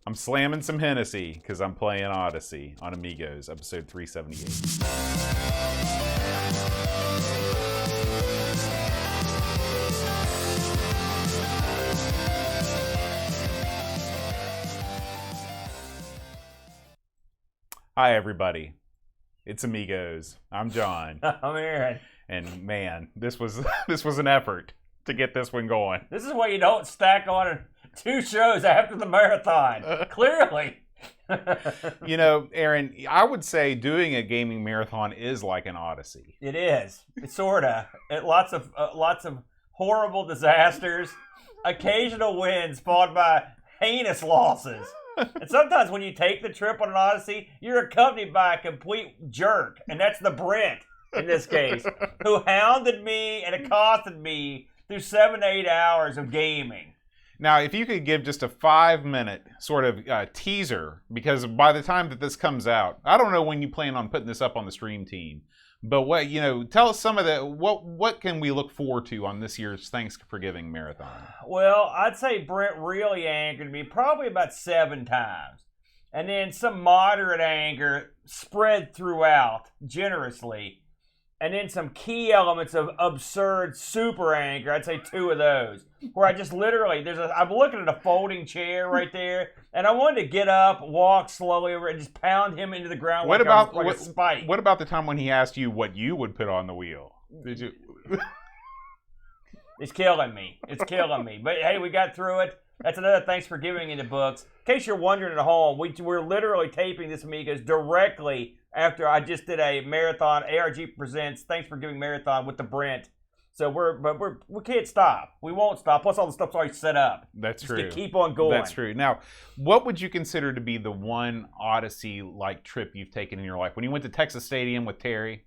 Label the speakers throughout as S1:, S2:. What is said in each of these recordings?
S1: I'm slamming some Hennessy because I'm playing Odyssey on Amigos, episode 378. Hi, everybody. It's Amigos. I'm John.
S2: I'm Aaron.
S1: And man, this was an effort to get this one going.
S2: This is why you don't stack on 2 shows after the marathon. Clearly.
S1: You know, Aaron, I would say doing a gaming marathon is like an Odyssey.
S2: It is. It's sorta. Lots of horrible disasters, occasional wins followed by heinous losses. And sometimes when you take the trip on an Odyssey, you're accompanied by a complete jerk, and that's the Brent in this case, who hounded me and accosted me through 7 to 8 hours of gaming.
S1: Now, if you could give just a 5-minute sort of teaser, because by the time that this comes out, I don't know when you plan on putting this up on the stream team, but what, you know, tell us some of the what can we look forward to on this year's Thanksgiving marathon?
S2: Well, I'd say Brent really angered me probably about 7 times. And then some moderate anger spread throughout generously. And then some key elements of absurd super anger. I'd say 2 of those. Where I just literally, I'm looking at a folding chair right there, and I wanted to get up, walk slowly over, and just pound him into the ground like a spike.
S1: What about the time when he asked you what you would put on the wheel? Did you?
S2: It's killing me. It's killing me. But hey, we got through it. That's another thanks for giving in the books. In case you're wondering at home, we're literally taping this Amigos directly after I just did a marathon. ARG presents Thanks for Giving marathon with the Brent. So we can't stop. We won't stop. Plus all the stuff's already set up.
S1: That's
S2: just
S1: true.
S2: To keep on going.
S1: That's true. Now, what would you consider to be the one Odyssey-like trip you've taken in your life? When you went to Texas Stadium with Terry?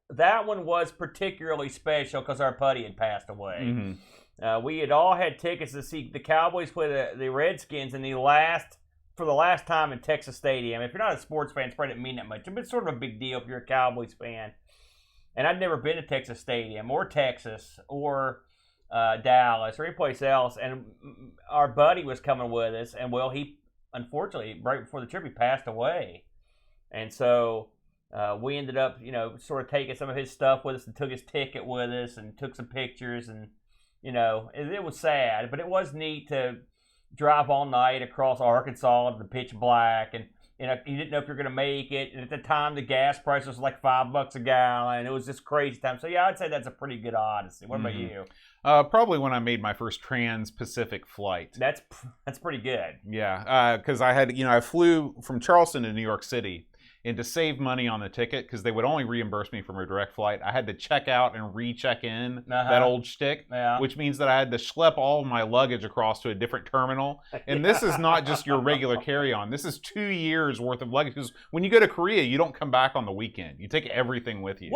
S2: That one was particularly special because our buddy had passed away.
S1: Mm-hmm.
S2: We had all had tickets to see the Cowboys play the Redskins for the last time in Texas Stadium. If you're not a sports fan, it probably didn't mean that much, but it's sort of a big deal if you're a Cowboys fan. And I'd never been to Texas Stadium or Texas or Dallas or any place else. And our buddy was coming with us, and well, he unfortunately right before the trip he passed away, and so we ended up, you know, sort of taking some of his stuff with us and took his ticket with us and took some pictures, and you know, it was sad, but it was neat to drive all night across Arkansas in the pitch black, and you know, you didn't know if you were going to make it. And at the time, the gas price was like $5 a gallon. It was just crazy time. So yeah, I'd say that's a pretty good Odyssey. What about you?
S1: Probably when I made my first trans-Pacific flight.
S2: That's pretty good.
S1: Yeah, because I flew from Charleston to New York City. And to save money on the ticket, because they would only reimburse me from a direct flight, I had to check out and recheck in that old shtick, which means that I had to schlep all of my luggage across to a different terminal. And this is not just your regular carry-on. This is 2 years worth of luggage. Because when you go to Korea, you don't come back on the weekend. You take everything with you.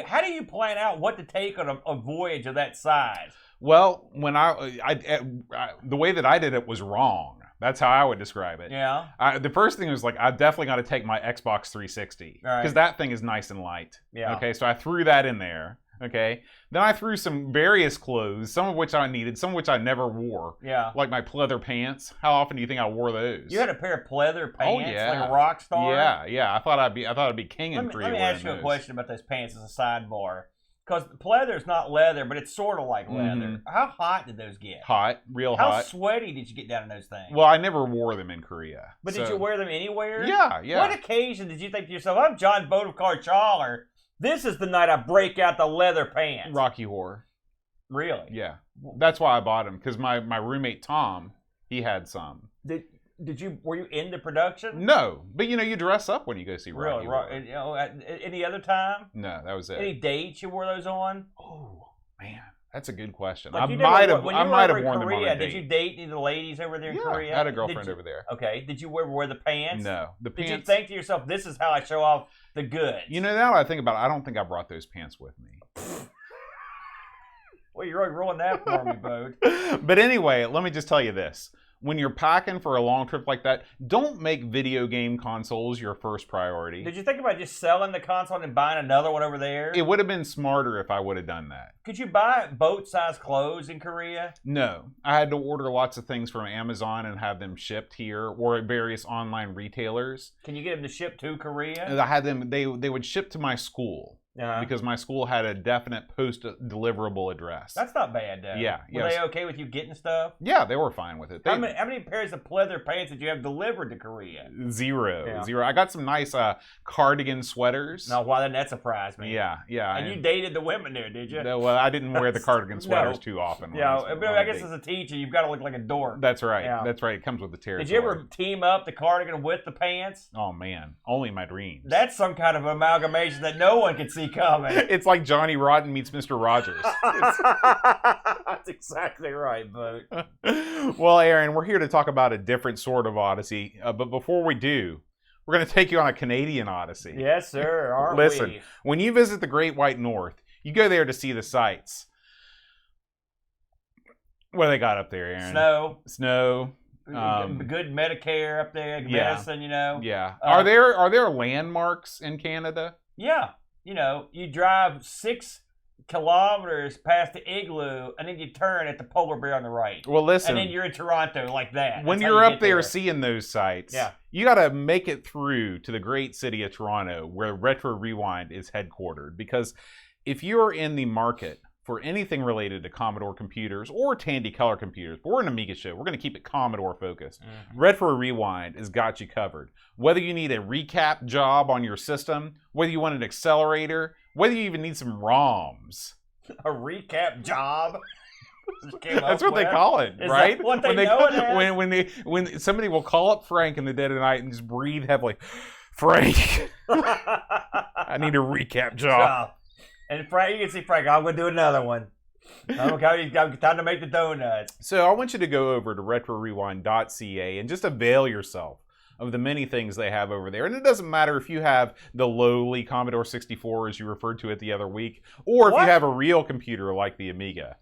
S2: How do you plan out what to take on a voyage of that size?
S1: Well, when the way that I did it was wrong. That's how I would describe it.
S2: Yeah.
S1: The first thing was like, I definitely got to take my Xbox 360 because that thing is nice and light.
S2: Yeah.
S1: Okay, so I threw that in there. Okay. Then I threw some various clothes, some of which I needed, some of which I never wore.
S2: Yeah.
S1: Like my pleather pants. How often do you think I wore those?
S2: You had a pair of pleather pants,
S1: oh, yeah.
S2: like a rock star.
S1: Yeah. I thought I'd be king in Korea.
S2: Let me ask you a question about those pants as a sidebar. Because pleather is not leather, but it's sort of like leather.
S1: Mm-hmm.
S2: How hot did those get?
S1: Hot, real hot.
S2: How sweaty did you get down in those things?
S1: Well, I never wore them in Korea.
S2: But did you wear them anywhere?
S1: Yeah.
S2: What occasion did you think to yourself, I'm John Bodekar Chawler, this is the night I break out the leather pants?
S1: Rocky Horror.
S2: Really?
S1: Yeah. That's why I bought them, because my roommate Tom, he had some.
S2: Were you into production?
S1: No, but you know, you dress up when you go see Rocky.
S2: Really? You know, any other time?
S1: No, that was it.
S2: Any dates you wore those on?
S1: Oh man, that's a a good question.
S2: Like
S1: I might have worn them on a date.
S2: Did you date any of the ladies over there in Korea?
S1: I had a girlfriend over there.
S2: Okay. Did you wear the pants?
S1: No. The pants.
S2: Did you think to yourself, this is how I show off the goods?
S1: You know, now that I think about it, I don't think I brought those pants with me.
S2: Well, you're really ruining that for me, Bode.
S1: But anyway, let me just tell you this. when you're packing for a long trip like that, don't make video game consoles your first priority.
S2: Did you think about just selling the console and buying another one over there?
S1: It would have been smarter if I would have done that.
S2: Could you buy boat-sized clothes in Korea?
S1: No. I had to order lots of things from Amazon and have them shipped here or at various online retailers.
S2: Can you get them to ship to Korea?
S1: I had them, they would ship to my school. Because my school had a definite post-deliverable address.
S2: That's not bad, though.
S1: Yeah.
S2: Were they okay with you getting stuff?
S1: Yeah, they were fine with it.
S2: How many pairs of pleather pants did you have delivered to Korea?
S1: Zero. I got some nice cardigan sweaters.
S2: No, why didn't that surprise me?
S1: Yeah.
S2: And you dated the women there, did you?
S1: No, well, I didn't wear the cardigan sweaters too often.
S2: Yeah, I guess as a teacher, you've got to look like a dork.
S1: That's right. Yeah. That's right. It comes with the territory.
S2: Did you ever team up the cardigan with the pants?
S1: Oh, man. Only my dreams.
S2: That's some kind of amalgamation that no one can see coming.
S1: It's like Johnny Rotten meets Mr. Rogers.
S2: That's exactly right, Boat.
S1: Well, Aaron, we're here to talk about a different sort of Odyssey. But before we do, we're going to take you on a Canadian Odyssey.
S2: Yes, sir. Aren't we?
S1: Listen, when you visit the Great White North, you go there to see the sights. What do they got up there, Aaron? Snow.
S2: Good Medicare up there, medicine,
S1: Yeah. Are there landmarks in Canada?
S2: Yeah. You drive 6 kilometers past the igloo, and then you turn at the polar bear on the right.
S1: Well, listen.
S2: And then you're in Toronto like that.
S1: When you're up there seeing those sights, you got to make it through to the great city of Toronto, where Retro Rewind is headquartered. Because if you're in the market for anything related to Commodore computers or Tandy Color computers, but we're an Amiga show, we're going to keep it Commodore focused. Retro Rewind has got you covered. Whether you need a recap job on your system, whether you want an accelerator, whether you even need some ROMs.
S2: A recap job?
S1: That's what they call it, right?
S2: That what they know it as?
S1: When somebody will call up Frank in the dead of night and just breathe heavily, Frank, I need a recap job.
S2: And Frank, you can see Frank, I'm going to do another one. I'm time to make the donuts.
S1: So I want you to go over to RetroRewind.ca and just avail yourself of the many things they have over there. And it doesn't matter if you have the lowly Commodore 64, as you referred to it the other week, or if you have a real computer like the Amiga.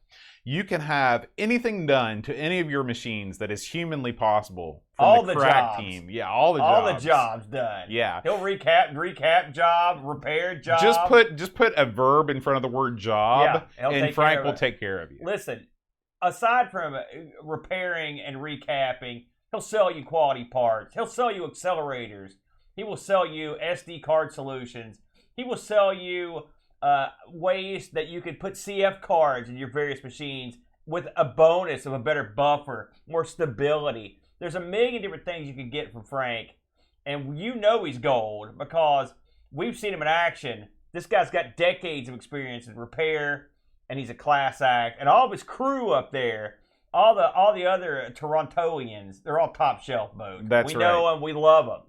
S1: You can have anything done to any of your machines that is humanly possible from
S2: all
S1: the
S2: jobs.
S1: crack team. Yeah, all the
S2: jobs done.
S1: Yeah.
S2: He'll recap job, repair job.
S1: Just put a verb in front of the word job, and Frank will take care of you.
S2: Listen, aside from repairing and recapping, he'll sell you quality parts. He'll sell you accelerators. He will sell you SD card solutions. He will sell you ways that you could put CF cards in your various machines with a bonus of a better buffer, more stability. There's a million different things you can get from Frank, and he's gold because we've seen him in action. This guy's got decades of experience in repair, and he's a class act. And all of his crew up there, all the other Torontoians, they're all top shelf mode.
S1: That's
S2: we know them, we love them.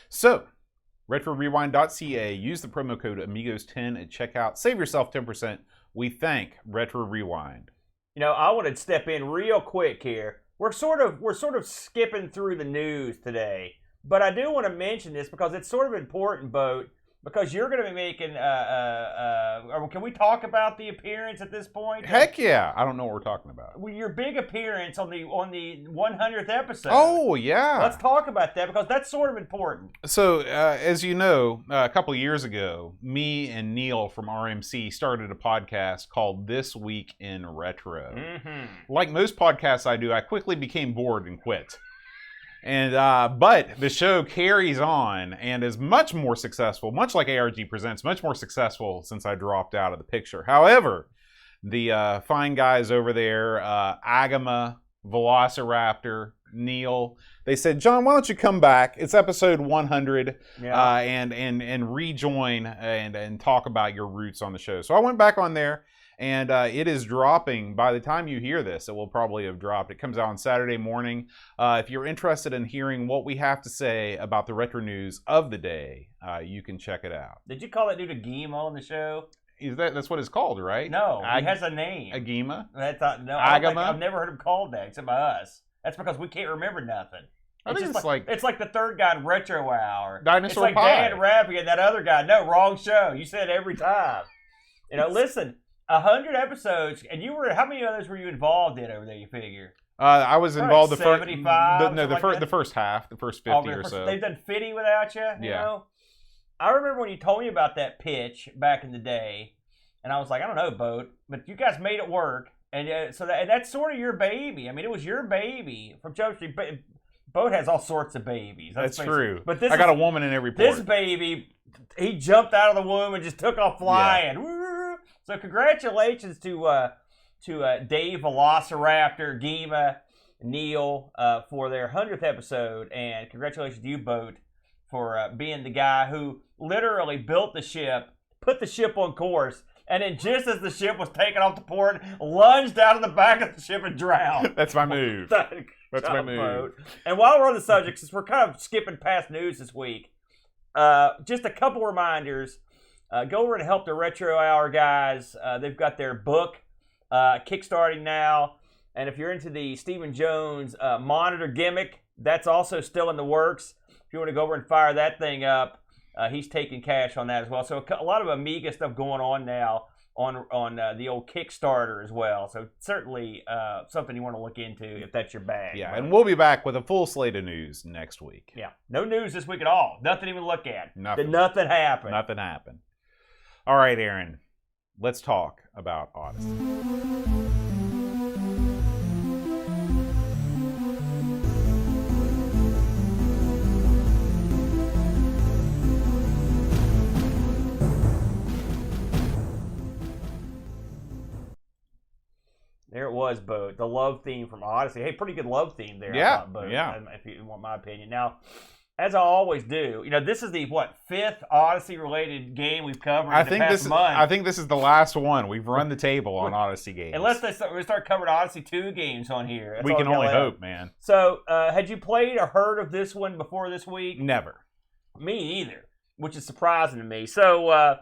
S1: So, RetroRewind.ca, use the promo code Amigos10 at checkout. Save yourself 10%. We thank Retro Rewind.
S2: I want to step in real quick here. We're sort of skipping through the news today, but I do want to mention this because it's sort of important, Boat, because you're going to be making. Can we talk about the appearance at this point?
S1: Heck yeah! I don't know what we're talking about.
S2: Well, your big appearance on the 100th episode.
S1: Oh yeah.
S2: Let's talk about that because that's sort of important.
S1: So, as you know, a couple of years ago, me and Neil from RMC started a podcast called This Week in Retro. Like most podcasts I do, I quickly became bored and quit. And but the show carries on and is much more successful, much like ARG Presents, much more successful since I dropped out of the picture. However, the fine guys over there, Agama, Velociraptor, Neil, they said, John, why don't you come back? It's episode 100, and rejoin and talk about your roots on the show. So I went back on there. And it is dropping. By the time you hear this, it will probably have dropped. It comes out on Saturday morning. If you're interested in hearing what we have to say about the retro news of the day, you can check it out.
S2: Did you call that dude a Gima on the show?
S1: That's what it's called, right?
S2: No, he has a name.
S1: Agima?
S2: Agama? I've never heard him called that except by us. That's because we can't remember nothing. It's like the third guy in Retro Hour.
S1: Dinosaur
S2: It's like
S1: Pie.
S2: Dan Rappy and that other guy. No, wrong show. You said every time. Listen. 100 episodes, and how many others were you involved in over there, you figure?
S1: I was involved the first
S2: 75.
S1: the first half, the first 50 or so.
S2: They've done 50 without you. You know? I remember when you told me about that pitch back in the day, and I was like, I don't know, Boat, but you guys made it work, and so that's sort of your baby. I mean, it was your baby from Joe Street. Boat has all sorts of babies.
S1: That's true.
S2: But
S1: I got a woman in every port.
S2: This baby, he jumped out of the womb and just took off flying. Yeah. So congratulations to Dave Velociraptor, Gima, Neil for their 100th episode, and congratulations to you, Boat, for being the guy who literally built the ship, put the ship on course, and then just as the ship was taking off the port, lunged out of the back of the ship and drowned.
S1: That's my move. That's my move.
S2: Boat. And while we're on the subject, since we're kind of skipping past news this week, just a couple reminders. Go over and help the Retro Hour guys. They've got their book kickstarting now. And if you're into the Stephen Jones monitor gimmick, that's also still in the works. If you want to go over and fire that thing up, he's taking cash on that as well. So a lot of Amiga stuff going on now on the old Kickstarter as well. So certainly something you want to look into if that's your bag.
S1: Yeah, and we'll be back with a full slate of news next week.
S2: Yeah, no news this week at all. Nothing to even look at.
S1: Nothing.
S2: Did nothing happen.
S1: Nothing happened. All right, Aaron, let's talk about Odyssey.
S2: There it was, Boat. The love theme from Odyssey. Hey, pretty good love theme there.
S1: Yeah,
S2: I thought, Boat,
S1: yeah.
S2: If you want my opinion. Now, as I always do, this is the, fifth Odyssey-related game we've covered in the past month.
S1: I think this is the last one. We've run the table on Odyssey games.
S2: Unless we start covering Odyssey 2 games on here.
S1: We can only hope, man.
S2: So, had you played or heard of this one before this week?
S1: Never.
S2: Me either, which is surprising to me. So,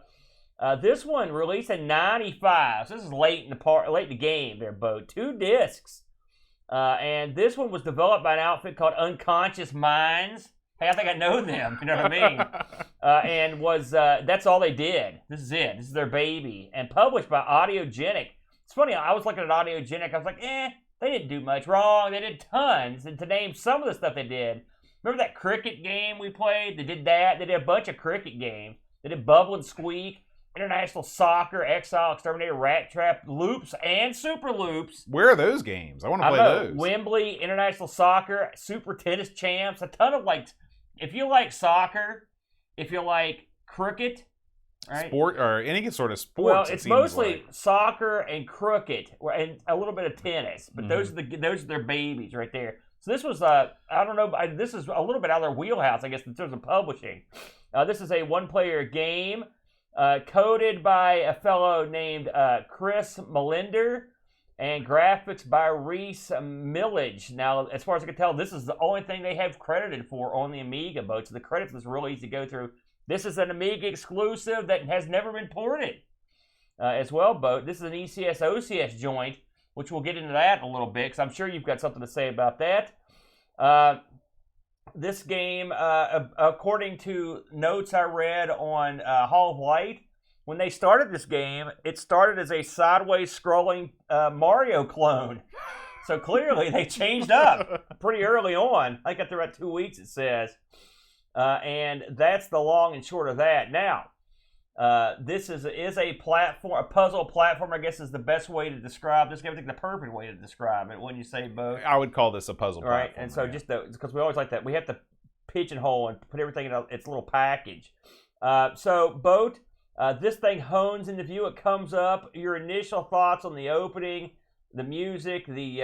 S2: this one released in '95. So this is late in the game there, Bo. 2 discs. And this one was developed by an outfit called Unconscious Minds. Hey, I think I know them. You know what I mean? And that's all they did. This is it. This is their baby. And published by Audiogenic. It's funny, I was looking at Audiogenic. I was like, they didn't do much wrong. They did tons. And to name some of the stuff they did, remember that cricket game we played? They did that. They did a bunch of cricket games. They did Bubble and Squeak, International Soccer, Exile, Exterminator, Rat Trap, Loops, and Super Loops.
S1: Where are those games? I want to play those.
S2: Wembley, International Soccer, Super Tennis Champs, a ton of if you like soccer, if you like cricket, right?
S1: Sport or any sort of sports.
S2: Well, it's mostly soccer and cricket and a little bit of tennis, but those are their babies right there. So this was I don't know, this is a little bit out of their wheelhouse, I guess, in terms of publishing. This is a one-player game coded by a fellow named Chris Melinder. And graphics by Reese Millage. Now, as far as I can tell, this is the only thing they have credited for on the Amiga, Boat. So the credits was really easy to go through. This is an Amiga exclusive that has never been ported as well, Boat. This is an ECS-OCS joint, which we'll get into that in a little bit, because I'm sure you've got something to say about that. This game, according to notes I read on Hall of Light, when they started this game, it started as a sideways scrolling Mario clone. So clearly they changed up pretty early on. I think after about 2 weeks, it says. And that's the long and short of that. Now, this is a platform, a puzzle platform, I guess is the best way to describe this game. I think the perfect way to describe it when you say, Bo.
S1: I would call this a puzzle platform.
S2: Right, and so just because we always like that, we have to pigeonhole and put everything in its little package. So, Boat. This thing hones into view. It comes up. Your initial thoughts on the opening, the music, the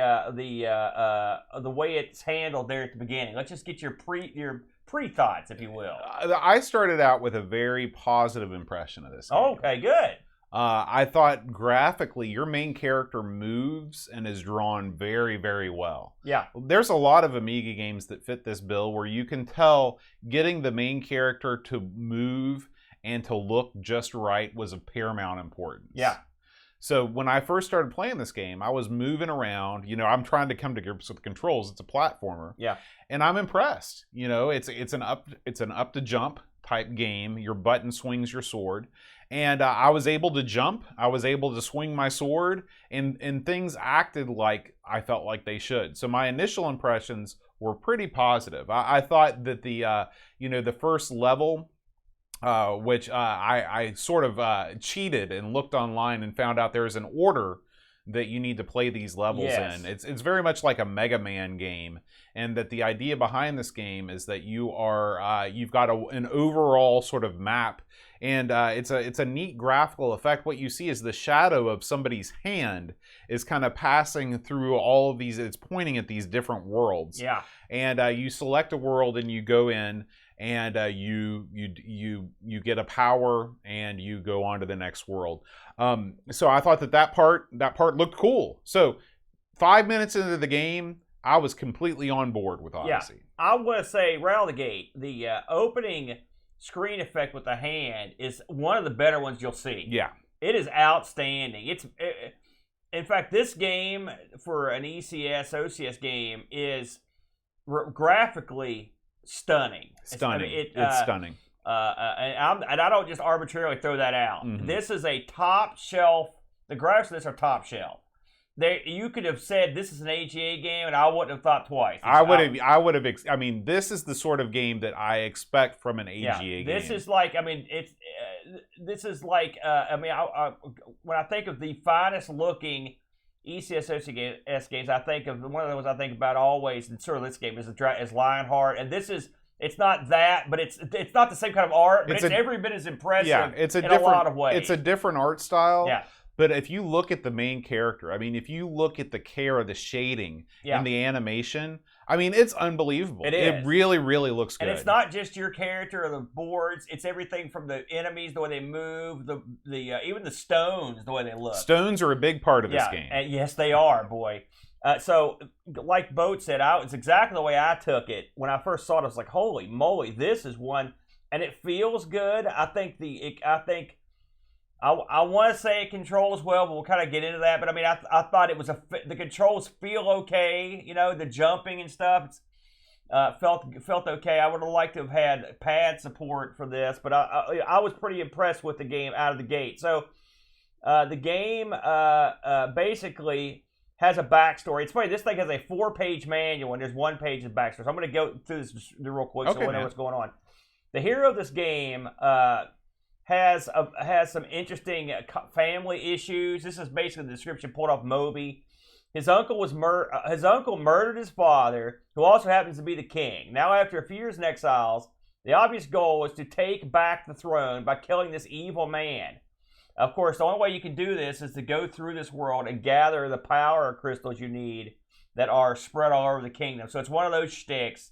S2: way it's handled there at the beginning. Let's just get your pre thoughts, if you will.
S1: I started out with a very positive impression of this game.
S2: Okay, good.
S1: I thought graphically, your main character moves and is drawn very, very well.
S2: Yeah.
S1: There's a lot of Amiga games that fit this bill where you can tell getting the main character to move and to look just right was of paramount importance.
S2: Yeah.
S1: So when I first started playing this game, I was moving around. I'm trying to come to grips with the controls. It's a platformer.
S2: Yeah.
S1: And I'm impressed. It's an up to jump type game. Your button swings your sword, And I was able to jump. I was able to swing my sword, and things acted like I felt like they should. So my initial impressions were pretty positive. I thought that the first level, which I sort of cheated and looked online and found out there's an order that you need to play these levels in. It's very much like a Mega Man game, and that the idea behind this game is that you've got an overall sort of map, and it's a neat graphical effect. What you see is the shadow of somebody's hand is kind of passing through all of these. It's pointing at these different worlds.
S2: Yeah.
S1: And you select a world and you go in, and you get a power and you go on to the next world. So I thought that part looked cool. So 5 minutes into the game, I was completely on board with Odyssey.
S2: Yeah. I want to say right out of the gate, the opening screen effect with the hand is one of the better ones you'll see.
S1: Yeah.
S2: It is outstanding. In fact, this game for an ECS, OCS game is graphically stunning.
S1: Stunning. It's stunning.
S2: And I don't just arbitrarily throw that out. Mm-hmm. This is a top shelf. The graphics of this are top shelf. You could have said this is an AGA game, and I wouldn't have thought twice.
S1: I would have. I mean, this is the sort of game that I expect from an AGA game.
S2: This is like. I mean, this is like. When I think of the finest looking ECS OCS games, I think of one of the ones I think about always, and sort of this game is Lionheart, and this is. It's not that, but it's not the same kind of art, but it's every bit as impressive.
S1: Yeah, it's
S2: in a lot of ways.
S1: It's a different art style.
S2: Yeah.
S1: But if you look at the main character, I mean, if you look at the care of the shading and the animation, I mean, it's unbelievable.
S2: It is.
S1: It really, really looks good.
S2: And it's not just your character or the boards. It's everything from the enemies, the way they move, even the stones, the way they look.
S1: Stones are a big part of this game.
S2: And yes, they are, boy. So, like Boat said, it's exactly the way I took it. When I first saw it, I was like, holy moly, this is one. And it feels good. I want to say it controls well, but we'll kind of get into that. But I mean, I thought it was the controls feel okay. You know, the jumping and stuff felt okay. I would have liked to have had pad support for this, but I was pretty impressed with the game out of the gate. So the game basically has a backstory. It's funny, this thing has a 4-page manual, and there's 1 page of backstory. So I'm going to go through this real quick so we know what's going on. The hero of this game has some interesting family issues. This is basically the description pulled off Moby. His uncle murdered his father, who also happens to be the king. Now, after a few years in exiles, the obvious goal is to take back the throne by killing this evil man. Of course, the only way you can do this is to go through this world and gather the power crystals you need that are spread all over the kingdom. So it's one of those shticks.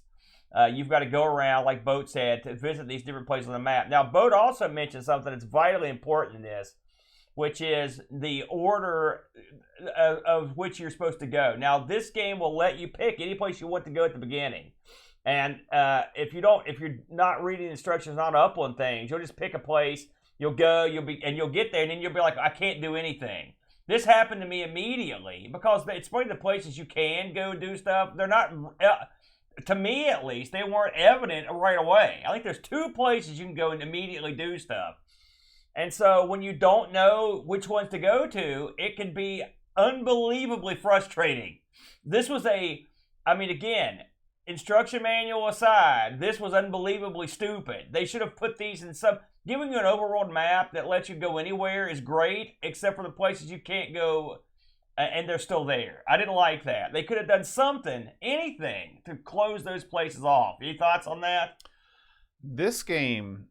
S2: You've got to go around, like Boat said, to visit these different places on the map. Now, Boat also mentioned something that's vitally important in this, which is the order of which you're supposed to go. Now, this game will let you pick any place you want to go at the beginning. And if you're not reading instructions, not up on things, you'll just pick a place. You'll go, you'll get there, and then you'll be like, I can't do anything. This happened to me immediately because it's one of the places you can go do stuff. They're not, to me at least, they weren't evident right away. I think there's 2 places you can go and immediately do stuff. And so when you don't know which ones to go to, it can be unbelievably frustrating. This was again, instruction manual aside, this was unbelievably stupid. They should have put these in giving you an overworld map that lets you go anywhere is great, except for the places you can't go, and they're still there. I didn't like that. They could have done something, anything, to close those places off. Any thoughts on that?
S1: This game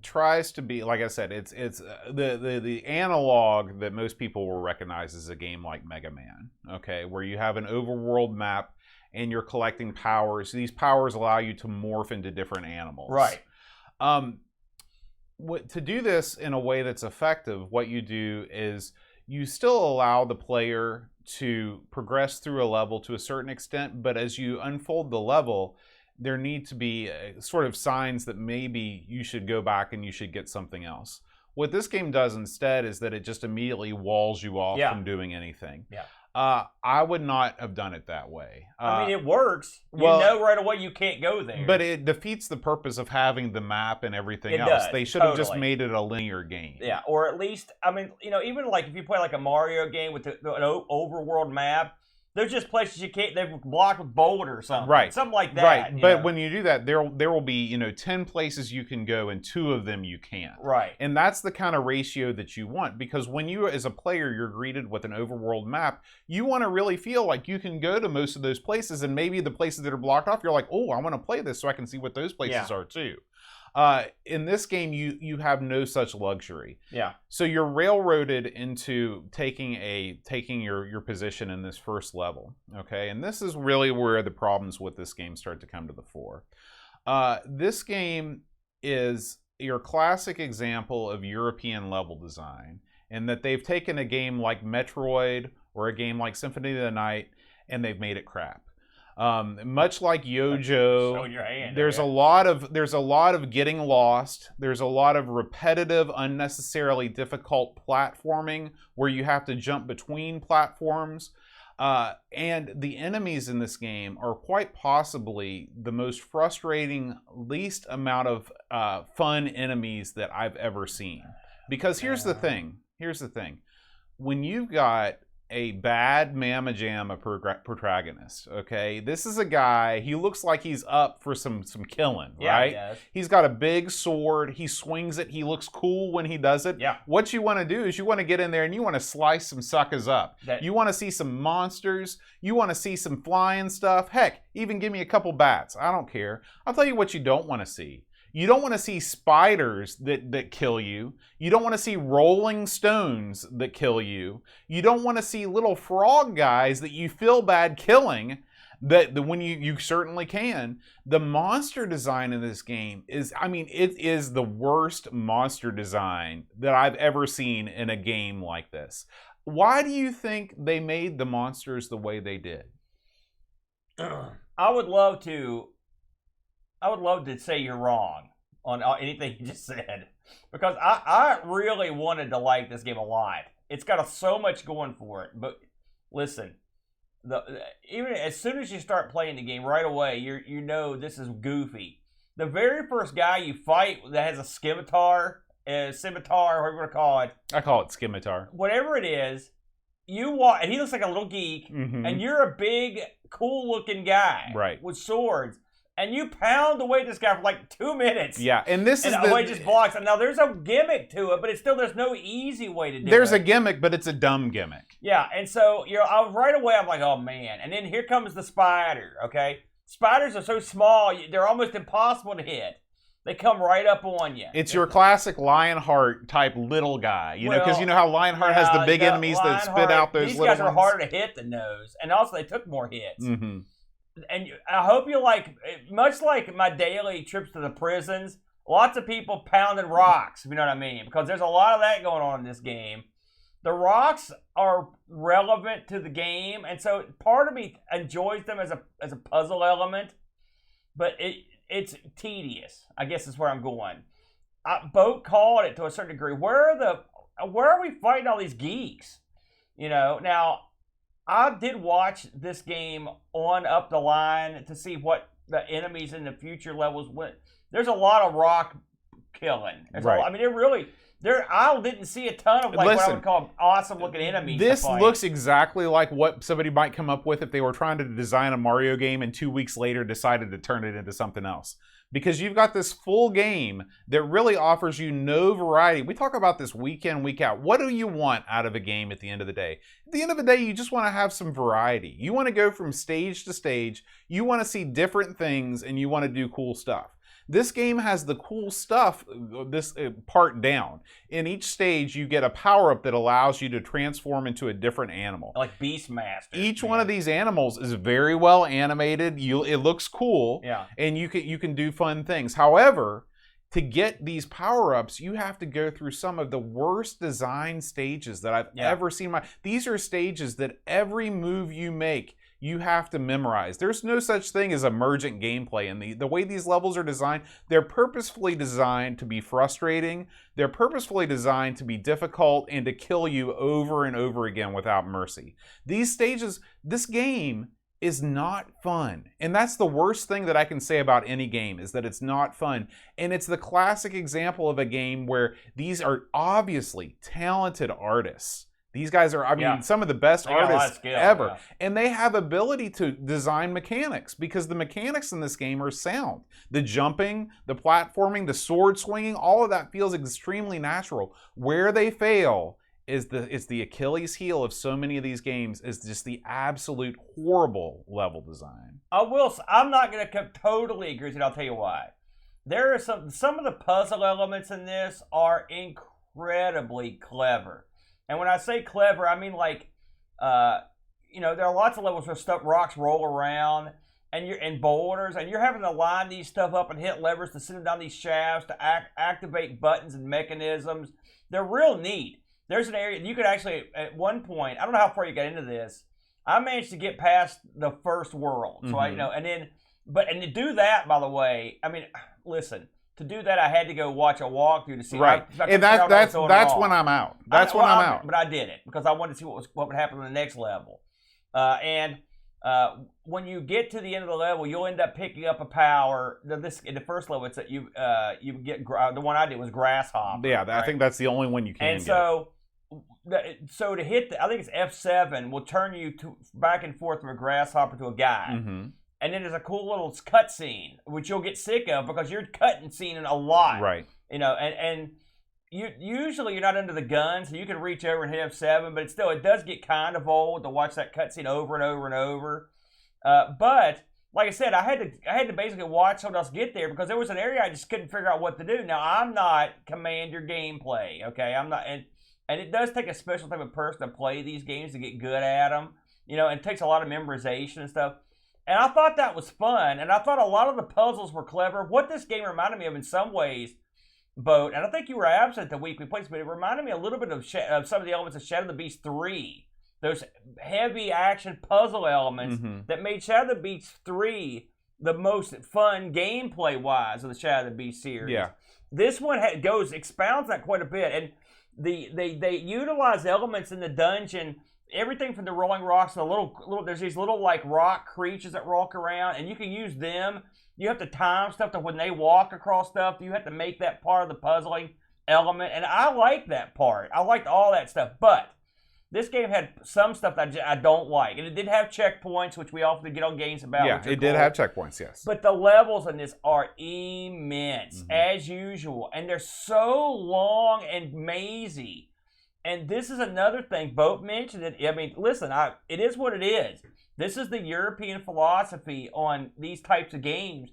S1: tries to be, like I said, it's the analog that most people will recognize as a game like Mega Man, okay, where you have an overworld map and you're collecting powers. These powers allow you to morph into different animals.
S2: Right.
S1: To do this in a way that's effective, what you do is you still allow the player to progress through a level to a certain extent, but as you unfold the level, there need to be sort of signs that maybe you should go back and you should get something else. What this game does instead is that it just immediately walls you off from doing anything.
S2: Yeah.
S1: I would not have done it that way.
S2: I mean, it works. You know right away you can't go there.
S1: But it defeats the purpose of having the map and everything else. They should have just made it a linear game.
S2: Yeah, or at least, I mean, even like if you play like a Mario game with an overworld map, there's just places you can't, they're blocked with boulders or something.
S1: Right.
S2: Something like that.
S1: Right. But when you do that, there will be, 10 places you can go and 2 of them you can't.
S2: Right.
S1: And that's the kind of ratio that you want, because when you, as a player, you're greeted with an overworld map, you want to really feel like you can go to most of those places, and maybe the places that are blocked off, you're like, oh, I want to play this so I can see what those places are too. In this game, you have no such luxury.
S2: Yeah.
S1: So you're railroaded into taking your position in this first level. Okay, and this is really where the problems with this game start to come to the fore. This game is your classic example of European level design, in that they've taken a game like Metroid or a game like Symphony of the Night and they've made it crap. Much like Yojo, there's a lot of getting lost. There's a lot of repetitive, unnecessarily difficult platforming where you have to jump between platforms. And the enemies in this game are quite possibly the most frustrating, least amount of fun enemies that I've ever seen. Because here's the thing. When you've got a bad mamma jamma protagonist, okay? This is a guy, he looks like he's up for some killing, right?
S2: Yeah,
S1: he's got a big sword, he swings it, he looks cool when he does it.
S2: Yeah.
S1: What you want to do is you want to get in there and you want to slice some suckers up. You want to see some monsters, you want to see some flying stuff. Heck, even give me a couple bats. I don't care. I'll tell you what you don't want to see. You don't want to see spiders that kill you. You don't want to see rolling stones that kill you. You don't want to see little frog guys that you feel bad killing, that when you certainly can. The monster design in this game is, I mean, it is the worst monster design that I've ever seen in a game like this. Why do you think they made the monsters the way they did?
S2: I would love to say you're wrong on anything you just said, because I really wanted to like this game a lot. It's got so much going for it. But listen, even as soon as you start playing the game, right away you know this is goofy. The very first guy you fight that has a scimitar, whatever you want to call it.
S1: I call it scimitar.
S2: Whatever it is, you walk, and he looks like a little geek, and you're a big, cool-looking guy,
S1: right,
S2: with swords. And you pound away this guy for like 2 minutes.
S1: Yeah, and this is
S2: the way just blocks. Now there's a gimmick to it, but there's no easy way to do it.
S1: There's a gimmick, but it's a dumb gimmick.
S2: Yeah, and so right away I'm like, oh man. And then here comes the spider. Okay, spiders are so small, they're almost impossible to hit. They come right up on you.
S1: It's your classic Lionheart type little guy, because you know how Lionheart has the big enemies that spit out those little ones?
S2: These guys are harder to hit than those, and also they took more hits. And I hope you like, much like my daily trips to the prisons, lots of people pounding rocks, if you know what I mean, because there's a lot of that going on in this game. The rocks are relevant to the game, and so part of me enjoys them as a puzzle element, but it's tedious, I guess is where I'm going. Boat called it to a certain degree. Where are we fighting all these geeks? Now, I did watch this game on up the line to see what the enemies in the future levels went. There's a lot of rock killing.
S1: Right.
S2: I mean, I didn't see a ton of what I would call awesome looking enemies.
S1: This looks exactly like what somebody might come up with if they were trying to design a Mario game and 2 weeks later decided to turn it into something else. Because you've got this full game that really offers you no variety. We talk about this week in, week out. What do you want out of a game at the end of the day? At the end of the day, you just want to have some variety. You want to go from stage to stage. You want to see different things, and you want to do cool stuff. This game has the cool stuff, this part down. In each stage, you get a power-up that allows you to transform into a different animal.
S2: Like Beastmaster.
S1: Each one of these animals is very well animated. It looks cool,
S2: yeah,
S1: and you can do fun things. However, to get these power-ups, you have to go through some of the worst design stages that I've ever seen. These are stages that every move you make you have to memorize. There's no such thing as emergent gameplay. And the way these levels are designed, they're purposefully designed to be frustrating. They're purposefully designed to be difficult and to kill you over and over again without mercy. These stages, this game is not fun. And that's the worst thing that I can say about any game, is that it's not fun. And it's the classic example of a game where these are obviously talented artists. These guys are, I mean, some of the best artists ever. Yeah. And they have ability to design mechanics, because the mechanics in this game are sound. The jumping, the platforming, the sword swinging, all of that feels extremely natural. Where they fail is the Achilles heel of so many of these games is just the absolute horrible level design.
S2: I'm not going to totally agree with you. I'll tell you why. There are some of the puzzle elements in this are incredibly clever. And when I say clever, I mean like, there are lots of levels where rocks roll around and boulders, and you're having to line these stuff up and hit levers to send them down these shafts to activate buttons and mechanisms. They're real neat. There's an area you could actually, at one point, I don't know how far you got into this. I managed to get past the first world, so and to do that, by the way, I mean, listen. To do that, I had to go watch a walkthrough to see.
S1: Right, and that's when I'm out. That's when I'm out.
S2: But I did it because I wanted to see what would happen on the next level. When you get to the end of the level, you'll end up picking up a power. In the first level, it's that you get the one I did was grasshopper.
S1: Yeah, right? I think that's the only one you can.
S2: And so to hit I think it's F7 will turn you back and forth from a grasshopper to a guy. Mm-hmm. And then there's a cool little cut scene, which you'll get sick of because you're cutting scene a lot.
S1: Right.
S2: And usually you're not under the gun, so you can reach over and hit F7, but it does get kind of old to watch that cut scene over and over and over. But like I said, I had to basically watch someone else get there because there was an area I just couldn't figure out what to do. Now, I'm not Commander gameplay, okay? I'm not, and it does take a special type of person to play these games to get good at them. And it takes a lot of memorization and stuff. And I thought that was fun, and I thought a lot of the puzzles were clever. What this game reminded me of in some ways, Boat, and I think you were absent the week we played, but it reminded me a little bit of some of the elements of Shadow of the Beast 3. Those heavy action puzzle elements that made Shadow of the Beast 3 the most fun gameplay-wise of the Shadow of the Beast series.
S1: Yeah.
S2: This one expounds that quite a bit, and they utilize elements in the dungeon. Everything from the rolling rocks to there's these little like rock creatures that walk around, and you can use them. You have to time stuff to when they walk across stuff. You have to make that part of the puzzling element, and I like that part. I liked all that stuff, but this game had some stuff that I don't like, and it did have checkpoints, which we often get on games about.
S1: Yeah, it did have checkpoints, yes.
S2: But the levels in this are immense, as usual, and they're so long and mazy. And this is another thing. Boat mentioned it. I mean, listen, it is what it is. This is the European philosophy on these types of games.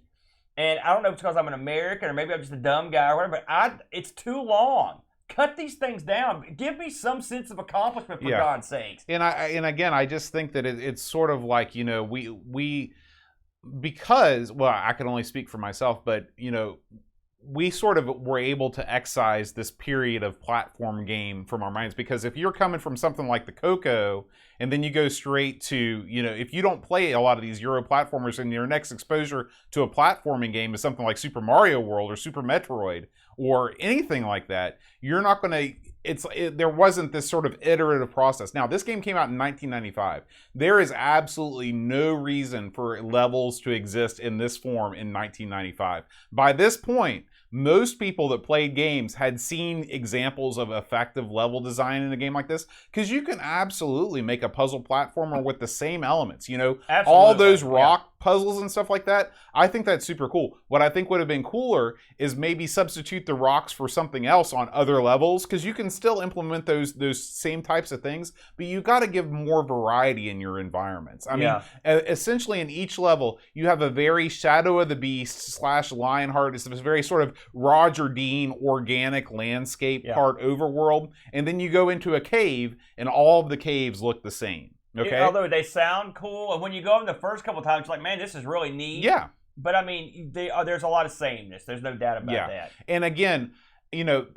S2: And I don't know if it's because I'm an American or maybe I'm just a dumb guy or whatever, but it's too long. Cut these things down. Give me some sense of accomplishment, for God's sakes.
S1: And again, I just think that it's sort of like, because, well, I can only speak for myself, but, we sort of were able to excise this period of platform game from our minds, because if you're coming from something like the Coco and then you go straight to, if you don't play a lot of these Euro platformers and your next exposure to a platforming game is something like Super Mario World or Super Metroid or anything like that, you're not going to, there wasn't this sort of iterative process. Now, this game came out in 1995. There is absolutely no reason for levels to exist in this form in 1995. By this point, most people that played games had seen examples of effective level design in a game like this, because you can absolutely make a puzzle platformer with the same elements. All those rock puzzles and stuff like that. I think that's super cool. What I think would have been cooler is maybe substitute the rocks for something else on other levels, because you can still implement those same types of things, but you got to give more variety in your environments. I mean, essentially in each level, you have a very Shadow of the Beast / Lionheart. It's this very sort of Roger Dean organic landscape part overworld, and then you go into a cave, and all of the caves look the same. Okay.
S2: Although they sound cool, and when you go in the first couple times, you're like, man, this is really neat.
S1: Yeah.
S2: But I mean, there's a lot of sameness. There's no doubt about that.
S1: And again, the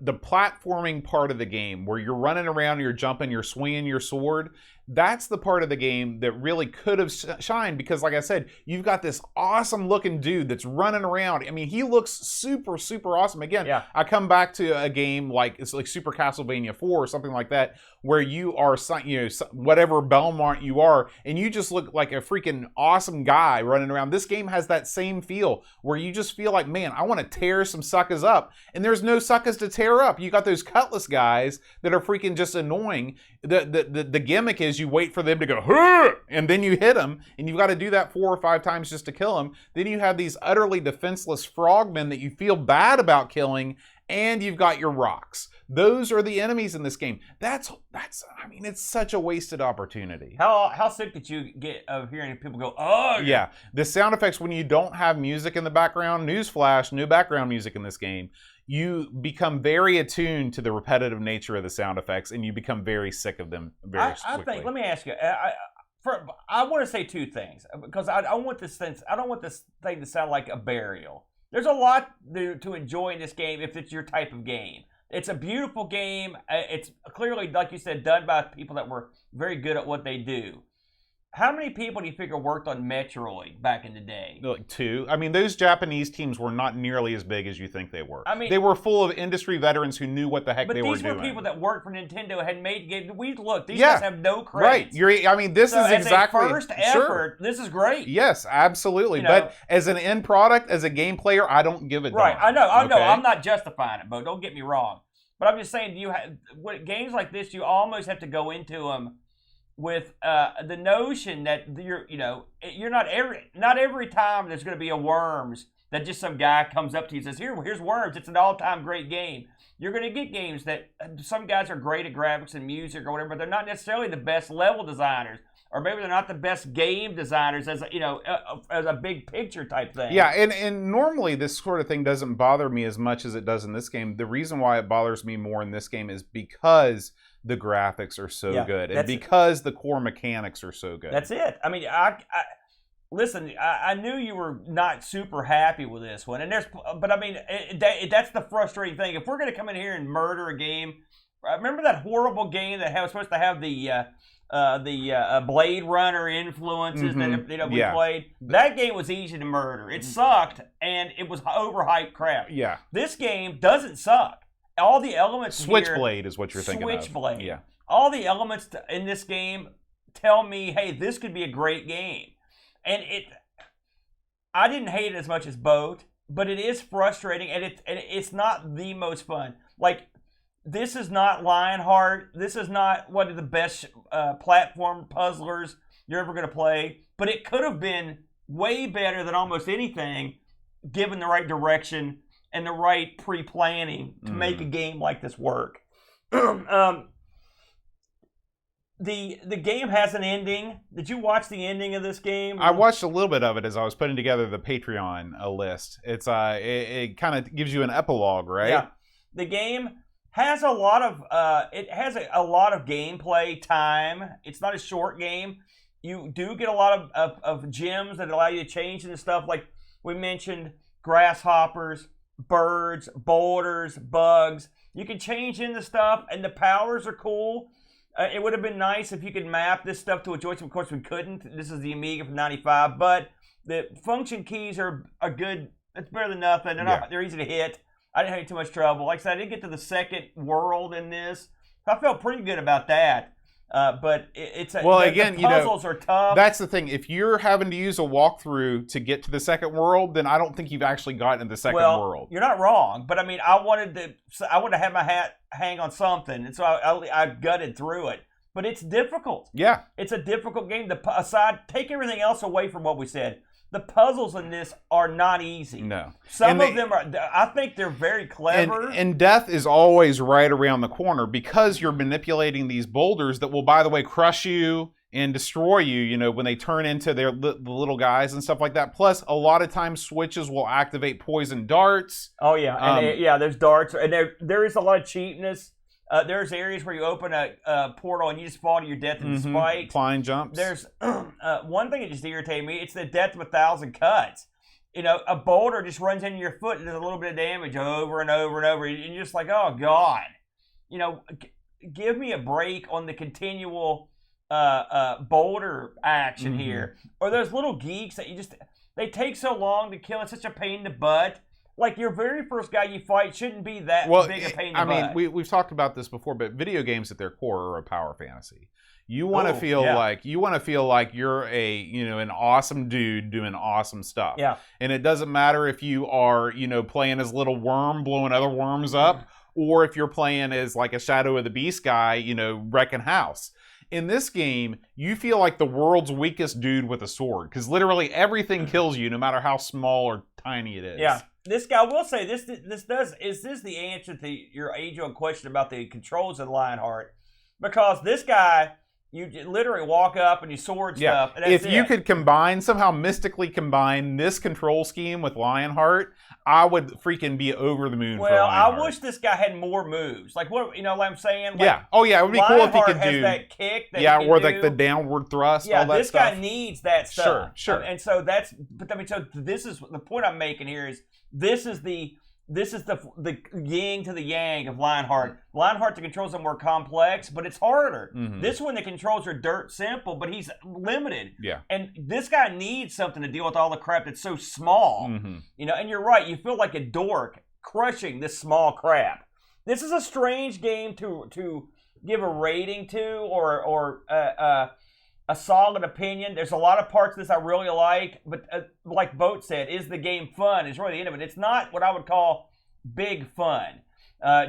S1: platforming part of the game where you're running around, you're jumping, you're swinging your sword, That's the part of the game that really could have shined, because like I said, you've got this awesome looking dude that's running around. I mean, he looks super, super awesome. Again, I come back to a game like, it's like Super Castlevania 4 or something like that, where you are, you know, whatever Belmont you are, and you just look like a freaking awesome guy running around. This game has that same feel where you just feel like, man, I want to tear some suckers up, and there's no suckers to tear up. You got those Cutlass guys that are freaking just annoying. The gimmick is you wait for them to go, huh! And then you hit them, and you've got to do that 4 or 5 times just to kill them. Then you have these utterly defenseless frogmen that you feel bad about killing, and you've got your rocks. Those are the enemies in this game. That's I mean, it's such a wasted opportunity.
S2: How sick did you get of hearing people go, oh?
S1: Yeah, the sound effects when you don't have music in the background, newsflash, no background music in this game, you become very attuned to the repetitive nature of the sound effects, and you become very sick of them very quickly.
S2: I think, let me ask you, I want to say 2 things, because I don't want this thing to sound like a burial. There's a lot to enjoy in this game if it's your type of game. It's a beautiful game. It's clearly, like you said, done by people that were very good at what they do. How many people do you figure worked on Metroid back in the day?
S1: Like 2. I mean, those Japanese teams were not nearly as big as you think they were.
S2: I mean,
S1: they were full of industry veterans who knew what the heck they were doing.
S2: But these were people that worked for Nintendo, had made games. These guys have no credit.
S1: Right. I mean, this is exactly...
S2: as a first effort, this is great.
S1: Yes, absolutely. You know, but as an end product, as a game player, I don't give a damn.
S2: Right, I know. I'm not justifying it, Bo. Don't get me wrong. But I'm just saying, games like this, you almost have to go into them with the notion that you're not every time there's going to be a Worms that just some guy comes up to you and says, here's Worms, it's an all-time great game. You're going to get games that some guys are great at graphics and music or whatever, but they're not necessarily the best level designers, or maybe they're not the best game designers as a big picture type thing.
S1: Yeah, and normally this sort of thing doesn't bother me as much as it does in this game. The reason why it bothers me more in this game is because the graphics are so good, and because the core mechanics are so good.
S2: That's it. I mean, listen, I knew you were not super happy with this one, but I mean, that's the frustrating thing. If we're going to come in here and murder a game, remember that horrible game that was supposed to have the Blade Runner influences that we played? That game was easy to murder. It sucked, and it was overhyped crap.
S1: Yeah.
S2: This game doesn't suck. All the elements
S1: Switchblade is what you're thinking of.
S2: Switchblade.
S1: Yeah.
S2: All the elements in this game tell me, hey, this could be a great game. And I didn't hate it as much as Boat, but it is frustrating, and it's not the most fun. Like, this is not Lionheart. This is not one of the best platform puzzlers you're ever going to play, but it could have been way better than almost anything, given the right direction and the right pre-planning to make a game like this work. The game has an ending. Did you watch the ending of this game?
S1: I watched a little bit of it as I was putting together the Patreon list. It's it kind of gives you an epilogue, right?
S2: Yeah. The game has a lot of a lot of gameplay time. It's not a short game. You do get a lot of gems that allow you to change into stuff, like we mentioned, grasshoppers, birds, boulders, bugs. You can change into stuff, and the powers are cool. It would have been nice if you could map this stuff to a joystick. Of course, we couldn't. This is the Amiga from '95, but the function keys are good. It's better than nothing. They're easy to hit. I didn't have too much trouble. Like I said, I didn't get to the second world in this. I felt pretty good about that. But the puzzles are tough.
S1: That's the thing. If you're having to use a walkthrough to get to the second world, then I don't think you've actually gotten to the second world.
S2: You're not wrong, but I mean, I wanted to have my hat hang on something, and so I gutted through it. But it's difficult.
S1: Yeah,
S2: it's a difficult game. Take everything else away from what we said. The puzzles in this are not easy.
S1: No.
S2: Some of them are, I think they're very clever.
S1: And death is always right around the corner because you're manipulating these boulders that will, by the way, crush you and destroy you, when they turn into the little guys and stuff like that. Plus, a lot of times switches will activate poison darts.
S2: Oh, yeah. And there's darts. And there is a lot of cheapness. There's areas where you open a portal and you just fall to your death in spikes.
S1: Flying jumps.
S2: There's one thing that just irritated me. It's the death of 1,000 cuts. A boulder just runs into your foot and does a little bit of damage over and over and over. And you're just like, oh, God. Give me a break on the continual boulder action here, or those little geeks that they take so long to kill. It's such a pain in the butt. Like, your very first guy you fight shouldn't be that big a pain in the butt.
S1: I mean, we've talked about this before, but video games at their core are a power fantasy. You want to feel like you're an awesome dude doing awesome stuff.
S2: Yeah.
S1: And it doesn't matter if you are, playing as little worm blowing other worms up, or if you're playing as like a Shadow of the Beast guy, wrecking house. In this game, you feel like the world's weakest dude with a sword, because literally everything kills you, no matter how small or tiny it is.
S2: Yeah. This guy, will say, is this the answer to your age-old question about the controls of Lionheart? Because this guy, you literally walk up and you sword stuff, and that's
S1: if you could somehow mystically combine this control scheme with Lionheart, I would freaking be over the moon for Lionheart.
S2: I wish this guy had more moves. Like, what I'm saying? Like,
S1: yeah. Oh, yeah. It would be cool if he could do
S2: that kick.
S1: Or like the downward thrust.
S2: Yeah,
S1: all that
S2: this
S1: stuff.
S2: guy needs that stuff.
S1: Sure.
S2: And so this is the point I'm making here is this is the yin to the yang of Lionheart. Lionheart, the controls are more complex, but it's harder. This one, the controls are dirt simple, but he's limited.
S1: Yeah.
S2: And this guy needs something to deal with all the crap that's so small. And you're right, you feel like a dork crushing this small crap. This is a strange game to give a rating to or a solid opinion. There's a lot of parts of this I really like, but like Boat said, is the game fun? Is really the end of it. It's not what I would call big fun.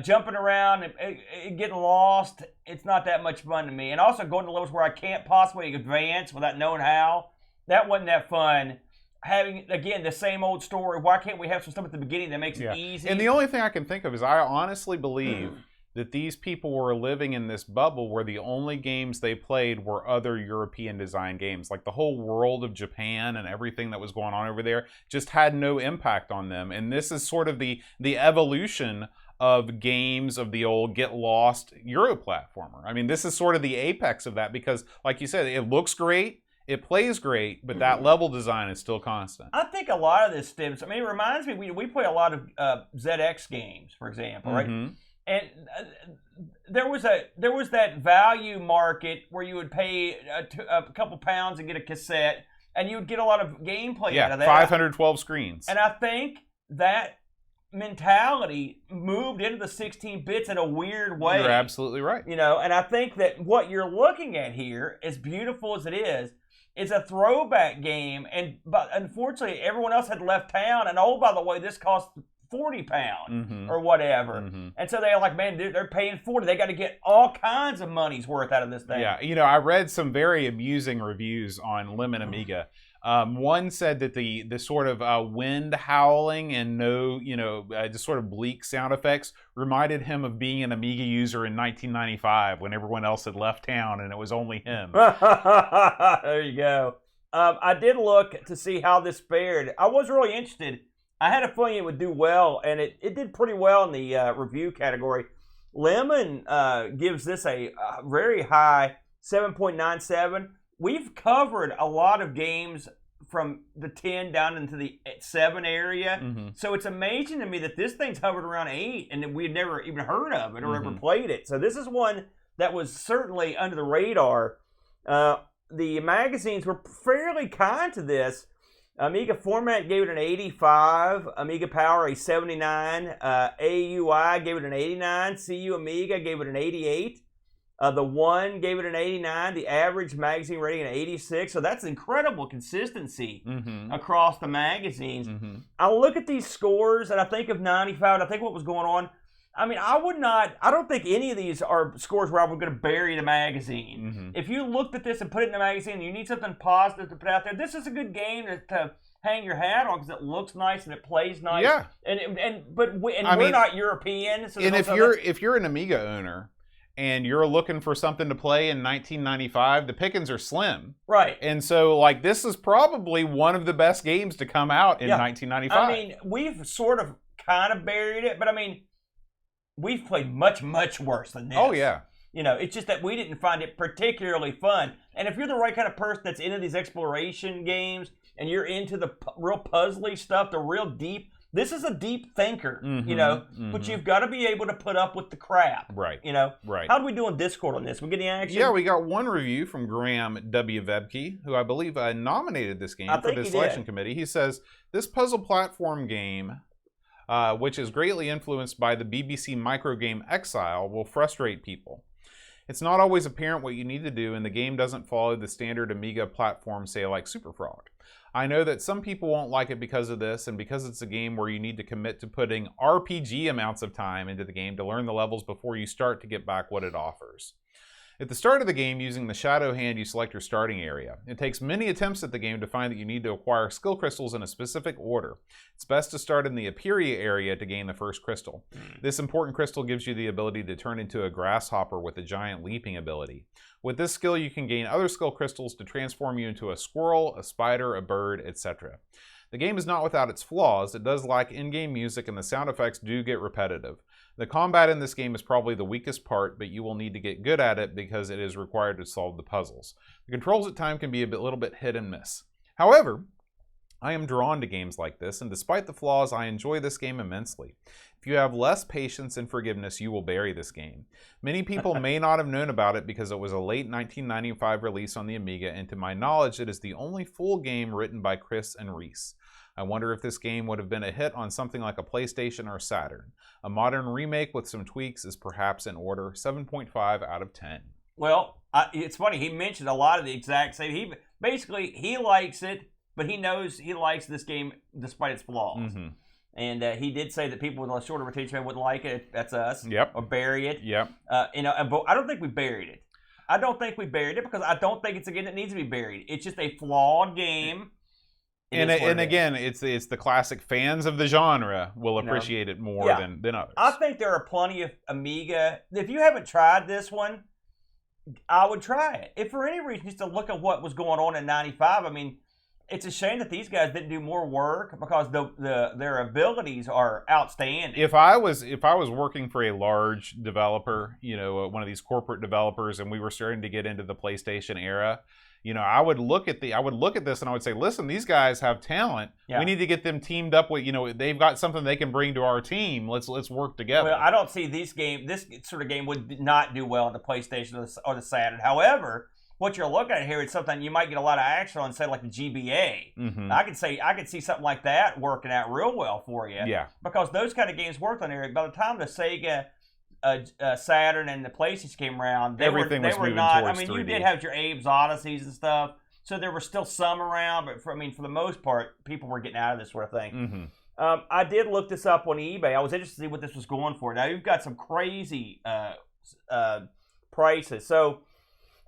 S2: Jumping around and getting lost, it's not that much fun to me. And also going to levels where I can't possibly advance without knowing how, that wasn't that fun. Having, again, the same old story. Why can't we have some stuff at the beginning that makes it easy?
S1: And the only thing I can think of is I honestly believe that these people were living in this bubble where the only games they played were other European design games. Like the whole world of Japan and everything that was going on over there just had no impact on them. And this is sort of the evolution of games of the old get lost Euro platformer. I mean, this is sort of the apex of that because, like you said, it looks great. It plays great, but that level design is still constant.
S2: I think a lot of this stems, it reminds me, we play a lot of ZX games, for example, right? And there was that value market where you would pay a couple pounds and get a cassette, and you would get a lot of gameplay out of that.
S1: 512 screens.
S2: And I think that mentality moved into the 16 bits in a weird way.
S1: You're absolutely right.
S2: And I think that what you're looking at here, as beautiful as it is a throwback game, but unfortunately everyone else had left town, and oh, by the way, this cost 40 pounds or whatever. And so they're like, man, they're paying 40. They got to get all kinds of money's worth out of this thing.
S1: Yeah, I read some very amusing reviews on Lemon Amiga. One said that the sort of wind howling and just sort of bleak sound effects reminded him of being an Amiga user in 1995 when everyone else had left town and it was only him.
S2: There you go. I did look to see how this fared. I was really interested. I had a feeling it would do well, and it did pretty well in the review category. Lemon gives this a very high 7.97. We've covered a lot of games from the 10 down into the 7 area. So it's amazing to me that this thing's hovered around 8 and that we'd never even heard of it or ever played it. So this is one that was certainly under the radar. The magazines were fairly kind to this. Amiga Format gave it an 85, Amiga Power a 79, AUI gave it an 89, CU Amiga gave it an 88. The One gave it an 89. The average magazine rating an 86. So that's incredible consistency across the magazines. I look at these scores and I think of 95. And I think what was going on. I don't think any of these are scores where I was going to bury the magazine. If you looked at this and put it in the magazine and you need something positive to put out there, this is a good game to hang your hat on because it looks nice and it plays nice.
S1: Yeah.
S2: We're not European. So
S1: and if you're an Amiga owner and you're looking for something to play in 1995, the pickings are slim.
S2: Right.
S1: And so, this is probably one of the best games to come out in 1995.
S2: We've sort of kind of buried it, but we've played much, much worse than this.
S1: Oh, yeah.
S2: It's just that we didn't find it particularly fun. And if you're the right kind of person that's into these exploration games and you're into the real puzzly stuff, the real deep, This is a deep thinker, but you've got to be able to put up with the crap.
S1: Right.
S2: Right. How do we do on Discord on this? We get any action?
S1: Yeah, we got one review from Graham W. Vebke, who I believe nominated this game for the selection committee. He says, this puzzle platform game, which is greatly influenced by the BBC microgame Exile, will frustrate people. It's not always apparent what you need to do, and the game doesn't follow the standard Amiga platform, say like Super Frog. I know that some people won't like it because of this, and because it's a game where you need to commit to putting RPG amounts of time into the game to learn the levels before you start to get back what it offers. At the start of the game, using the shadow hand, you select your starting area. It takes many attempts at the game to find that you need to acquire skill crystals in a specific order. It's best to start in the Aperia area to gain the first crystal. This important crystal gives you the ability to turn into a grasshopper with a giant leaping ability. With this skill, you can gain other skill crystals to transform you into a squirrel, a spider, a bird, etc. The game is not without its flaws. It does lack in-game music, and the sound effects do get repetitive. The combat in this game is probably the weakest part, but you will need to get good at it because it is required to solve the puzzles. The controls at times can be a little bit hit and miss. However, I am drawn to games like this, and despite the flaws, I enjoy this game immensely. If you have less patience and forgiveness, you will bury this game. Many people may not have known about it because it was a late 1995 release on the Amiga, and to my knowledge, it is the only full game written by Chris and Reese. I wonder if this game would have been a hit on something like a PlayStation or Saturn. A modern remake with some tweaks is perhaps in order. 7.5 out of 10.
S2: Well, it's funny. He mentioned a lot of the exact same. He likes it, but he knows he likes this game despite its flaws. And he did say that people with a shorter attention span wouldn't like it. That's us.
S1: Yep.
S2: Or bury it.
S1: Yep.
S2: But I don't think we buried it. I don't think we buried it because I don't think it's a game that needs to be buried. It's just a flawed game.
S1: And again, it's the classic fans of the genre will appreciate it more than others.
S2: I think there are plenty of Amiga. If you haven't tried this one, I would try it. If for any reason, just to look at what was going on in '95, I mean, it's a shame that these guys didn't do more work because their abilities are outstanding.
S1: If I was working for a large developer, one of these corporate developers, and we were starting to get into the PlayStation era, I would look at this and I would say, listen, these guys have talent. Yeah. We need to get them teamed up with, they've got something they can bring to our team. Let's work together.
S2: Well, I don't see this sort of game would not do well on the PlayStation or the Saturn. However, what you're looking at here is something you might get a lot of action on, say like the GBA. I could see something like that working out real well for you.
S1: Yeah. Because
S2: those kind of games worked on there. By the time the Sega Saturn and the PlayStation came around,
S1: everything was moving towards 3D.
S2: You did have your Abe's Odysseys and stuff, so there were still some around, but for the most part, people were getting out of this sort of thing. I did look this up on eBay. I was interested to see what this was going for. Now, you've got some crazy prices. So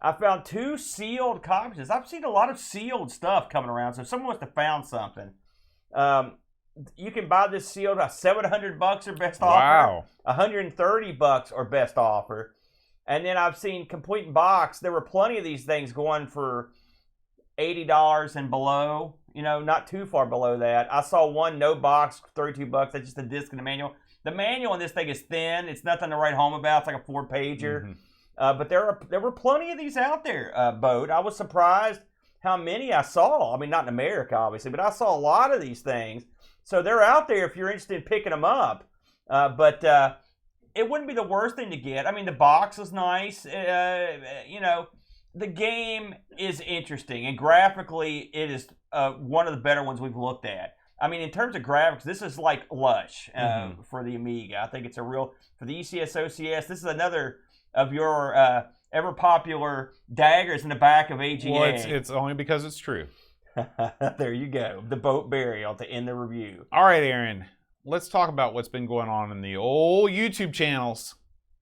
S2: I found 2 sealed copies. I've seen a lot of sealed stuff coming around, so if someone must have found something. You can buy this sealed at $700 or best offer. Wow. $130 or best offer. And then I've seen complete in box. There were plenty of these things going for $80 and below. Not too far below that. I saw one no box, $32. That's just a disc and a manual. The manual on this thing is thin. It's nothing to write home about. It's like a 4-pager. But there were plenty of these out there, Boat. I was surprised how many I saw. I mean, not in America, obviously, but I saw a lot of these things. So they're out there if you're interested in picking them up. But it wouldn't be the worst thing to get. I mean, the box is nice. The game is interesting. And graphically, it is one of the better ones we've looked at. I mean, in terms of graphics, this is like lush for the Amiga. I think it's for the ECS, OCS, this is another of your ever-popular daggers in the back of AGA.
S1: Well, it's only because it's true.
S2: There you go. The boat burial to end the review.
S1: All right, Aaron. Let's talk about what's been going on in the old YouTube channels.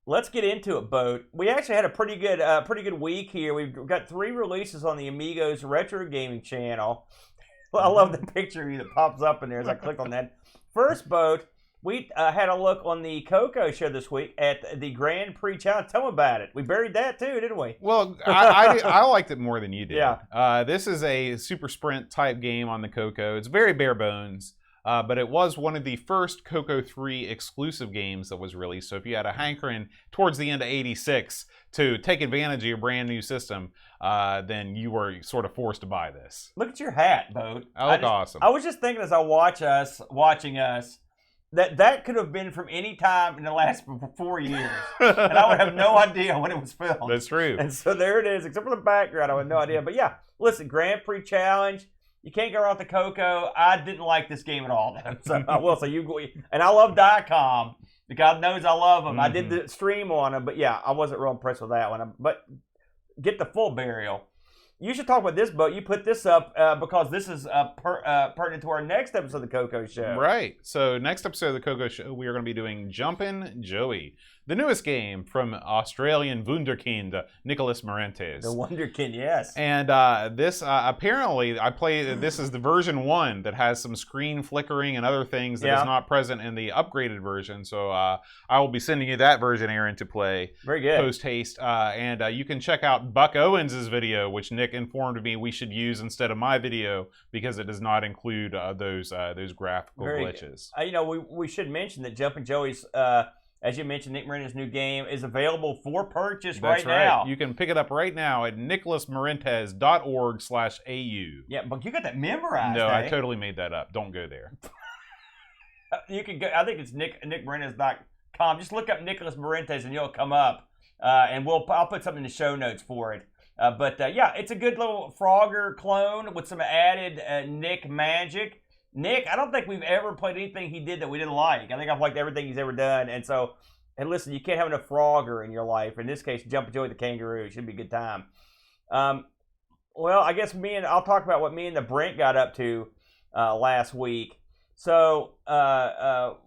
S2: Let's get into it, Boat. We actually had a pretty good week here. We've got 3 releases on the Amigos Retro Gaming channel. I love the picture of you that pops up in there as I click on that. First, Boat, we had a look on the Coco show this week at the Grand Prix Challenge. Tell me about it. We buried that too, didn't we?
S1: Well, I liked it more than you did.
S2: Yeah.
S1: This is a super sprint type game on the Coco. It's very bare bones. but it was one of the first Coco 3 exclusive games that was released. So if you had a hankering towards the end of '86 to take advantage of your brand new system, then you were sort of forced to buy this.
S2: Look at your hat, Boat.
S1: I look awesome.
S2: I was just thinking as I watching us, that could have been from any time in the last 4 years. And I would have no idea when it was filmed.
S1: That's true.
S2: And so there it is, except for the background, I had no idea. But yeah, listen, Grand Prix Challenge. You can't go wrong with the Coco. I didn't like this game at all, though. So I will say and I love Diacom. God knows I love them. I did the stream on them, but yeah, I wasn't real impressed with that one. But get the full burial. You should talk about this, Boat. You put this up because this is pertinent to our next episode of the Coco Show.
S1: Right. So next episode of the Coco Show, we are going to be doing Jumpin' Joey, the newest game from Australian wunderkind Nicholas Marentes.
S2: The wunderkind, yes.
S1: And this, apparently, this is the version 1 that has some screen flickering and other things that is not present in the upgraded version. So I will be sending you that version, Aaron, to play.
S2: Very good.
S1: Post-haste. And you can check out Buck Owens' video, which Nick informed me we should use instead of my video because it does not include those graphical glitches.
S2: We should mention that Jumpin' Joey's... as you mentioned, Nick Marentes' new game is available for purchase
S1: That's right
S2: now.
S1: You can pick it up right now at nicholasmarentes.org/au.
S2: Yeah, but you got that memorized.
S1: No, I totally made that up. Don't go there.
S2: You can go. I think it's nickmarentes.com. Just look up Nicholas Marentes and you'll come up. And I'll put something in the show notes for it. But yeah, it's a good little Frogger clone with some added Nick magic. Nick, I don't think we've ever played anything he did that we didn't like. I think I've liked everything he's ever done. And listen, you can't have enough Frogger in your life. In this case, Jumpin' Joey the Kangaroo. It should be a good time. Well, I guess I'll talk about what me and the Brent got up to last week. So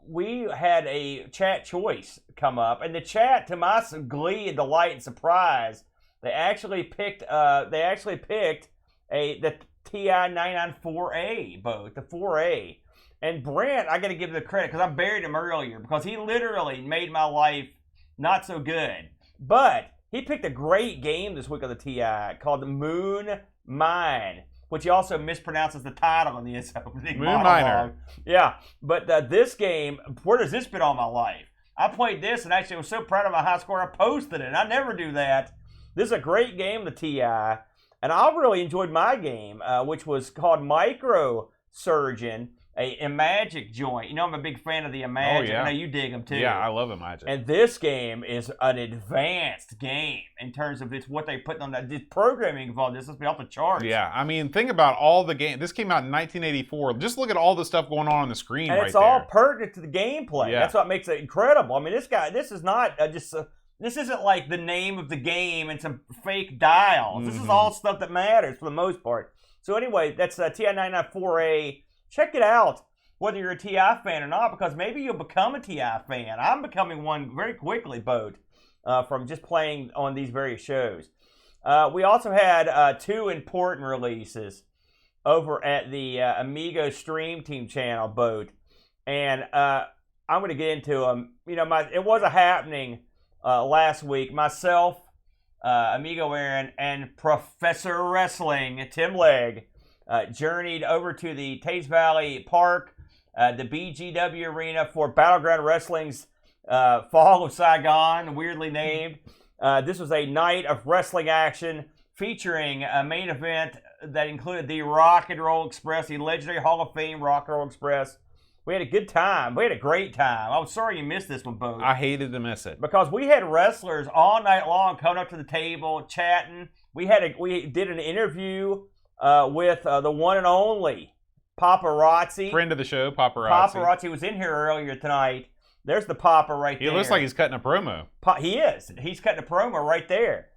S2: we had a chat choice come up. And the chat, to my glee and delight and surprise, they actually picked the TI 994A boat, the 4A. And Brent, I got to give him the credit because I buried him earlier because he literally made my life not so good. But he picked a great game this week on the TI called the Moon Mine, which he also mispronounces the title in the opening
S1: Moon Miner.
S2: Yeah, but this game, where does this fit on my life? I played this and actually was so proud of my high score I posted it. I never do that. This is a great game, the TI. And I really enjoyed my game, which was called Micro Surgeon, a Magic joint. You know, I'm a big fan of the Magic.
S1: Oh, yeah.
S2: I know you dig them too.
S1: Yeah, I love Magic.
S2: And this game is an advanced game in terms of what they put on that. The programming involved, this must be off the charts.
S1: Yeah, I mean, think about all the game. This came out in 1984. Just look at all the stuff going on the screen
S2: and it's all pertinent to the gameplay. Yeah. That's what makes it incredible. I mean, this is not this isn't like the name of the game and some fake dials. This is all stuff that matters for the most part. So anyway, that's TI-994A. Check it out, whether you're a TI fan or not, because maybe you'll become a TI fan. I'm becoming one very quickly, Boat, from just playing on these various shows. We also had 2 important releases over at the Amigos Stream Team channel, Boat. And I'm going to get into them. You know, it was a happening last week. Myself, Amigo Aaron, and Professor Wrestling, Tim Legg, journeyed over to the Taze Valley Park, the BGW Arena for Battleground Wrestling's Fall of Saigon, weirdly named. This was a night of wrestling action featuring a main event that included the Rock and Roll Express, the legendary Hall of Fame Rock and Roll Express. We had a good time. We had a great time. I was sorry you missed this one, Boat.
S1: I hated to miss it.
S2: Because we had wrestlers all night long coming up to the table, chatting. We did an interview with the one and only Paparazzi.
S1: Friend of the show, Paparazzi.
S2: Paparazzi was in here earlier tonight. There's the Papa right there.
S1: He looks like he's cutting a promo.
S2: He is. He's cutting a promo right there.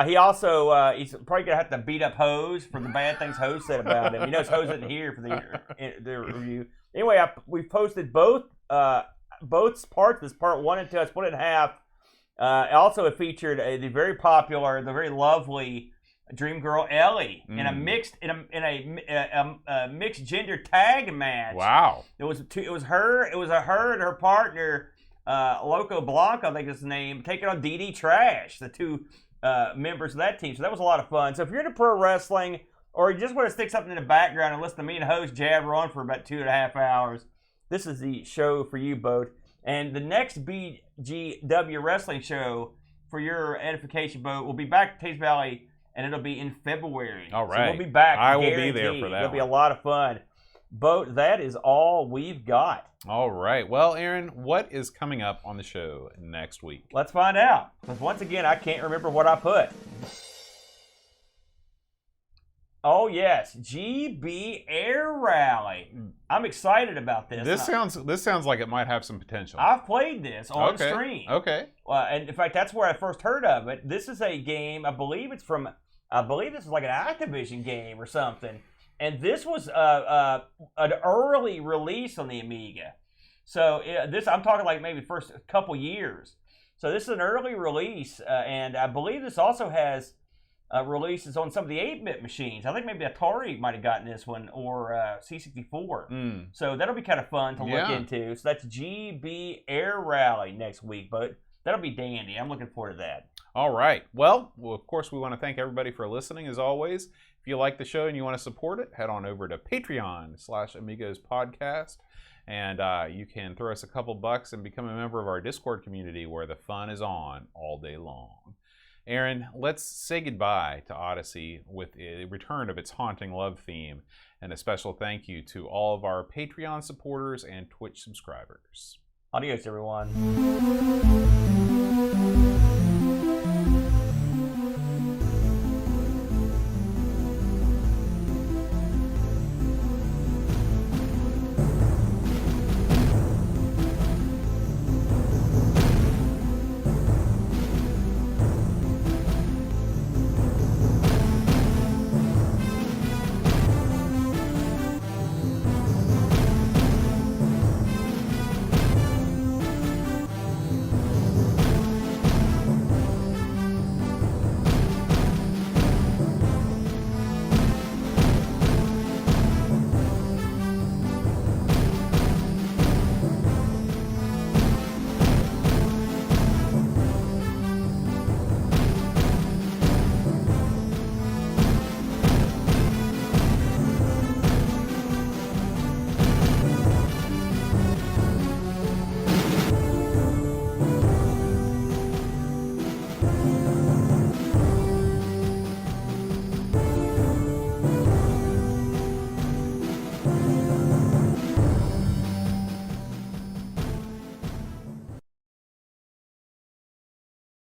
S2: He also, he's probably going to have to beat up Hose for the bad things Hose said about him. He knows Hose isn't here for the review. Anyway, we posted both parts. This part 1 and 2, I split it in half. Also, it featured the very popular, the very lovely Dream Girl Ellie in a mixed gender tag match.
S1: Wow!
S2: It was her and her partner, Loco Blanco, I think is his name, taking on DD Trash, the 2 members of that team. So that was a lot of fun. So if you're into pro wrestling or you just want to stick something in the background and listen to me and host jabber on for about 2.5 hours, this is the show for you, Boat. And the next BGW wrestling show for your edification, Boat, will be back at Tees Valley, and it'll be in February.
S1: All right.
S2: So we'll be back.
S1: I will be there for that.
S2: It'll be a lot of fun. Boat, that is all we've got.
S1: All right. Well, Aaron, what is coming up on the show next week?
S2: Let's find out. Because once again, I can't remember what I put. Oh, yes. GB Air Rally. I'm excited about this.
S1: This sounds like it might have some potential.
S2: I've played this on stream.
S1: Okay.
S2: And in fact, that's where I first heard of it. This is a game, I believe this is like an Activision game or something. And this was an early release on the Amiga. So I'm talking like maybe first couple years. So this is an early release, and I believe this also has releases on some of the 8-bit machines. I think maybe Atari might have gotten this one, or C64. So that'll be kind of fun to look into. So that's GB Air Rally next week, but that'll be dandy. I'm looking forward to that.
S1: All right. Well, of course, we want to thank everybody for listening, as always. If you like the show and you want to support it, head on over to Patreon/Amigos Podcast. And you can throw us a couple bucks and become a member of our Discord community where the fun is on all day long. Aaron, let's say goodbye to Odyssey with a return of its haunting love theme, and a special thank you to all of our Patreon supporters and Twitch subscribers.
S2: Adios, everyone.